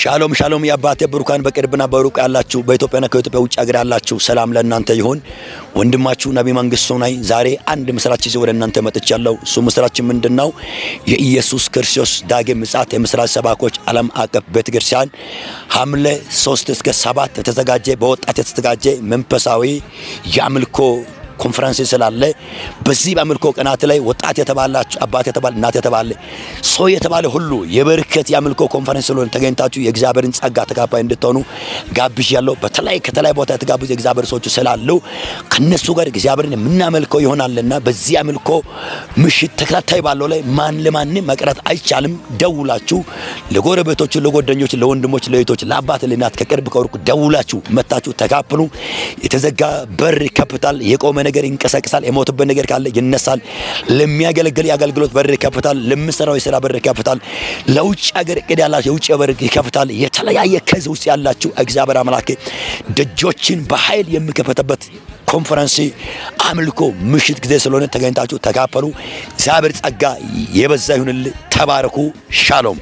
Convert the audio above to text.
ሻሎም ሻሎም ያባቴ ብሩካን በቅርብና በሩቅ ያላችሁ በኢትዮጵያና ከኢትዮጵያ ውጭ ሀገር ያላችሁ ሰላም ለእናንተ ይሁን። ወንድማችሁ ነብይ መንግስቱ ነኝ። ዛሬ አንድ ምስራች ይዤ ወደ እናንተ መጥቻለሁ። እሱ ምስራች ምንድነው? የኢየሱስ ክርስቶስ ዳግም ምጽአት የምስራች ሰባኮች ዓለም አቀፍ ቤተክርስቲያን ሐምሌ 3 እስከ 7 የተዘጋጀ በወጣት የተዘጋጀ መንፈሳዊ የአምልኮ ኮንፈረንስ ስላለ በዚህ በአምልኮ ቀናት ላይ ወጣት የተባላችሁ አባት የተባለ እናት የተባለ ሰው የተባለ ሁሉ የበረከት የአምልኮ ኮንፈረንስ ስለሆነ ተገኝታችሁ የእግዚአብሔርን ጸጋ ተካፋይ እንድትሆኑ ጋብዣለሁ። በተለይ ከተለያየ ቦታ የተጋበዙ የእግዚአብሔር ሰዎች ስላሉ ከነሱ ጋር እግዚአብሔርን የምናመልከው ይሆናልና በዚህ አምልኮ ምሽት ተከታታይ ባለው ላይ ማን ለማንም መቅረት አይቻልም። ደውላችሁ ለጎረቤቶች፣ ለጓደኞች፣ ለወንድሞች፣ ለእህቶች፣ ለአባት ለእናት ከቅርብ ከሩቅ ደውላችሁ መታችሁ ተካፍሉ። የተዘጋ በር ይከፈታል። የቆመ ነገር ይንቀሳቀሳል። የሞተበት ነገር ካለ ይነሳል። ለሚያገለግል የአገልግሎት በር ይከፈታል። ለምሰራው የሥራ በር ይከፈታል። ለውጭ ሀገር እቅድ ያላችሁ የውጭ በር ይከፈታል። የተለያየ ከዚህ ውስጥ ያላችሁ እግዚአብሔር አምላክ ደጆችን በኃይል የሚከፈተበት ኮንፈረንስ አምልኮ ምሽት ጊዜ ስለሆነ ተገኝታችሁ ተካፈሉ። እግዚአብሔር ጸጋ የበዛ ይሁንልህ። ተባረኩ። ሻሎም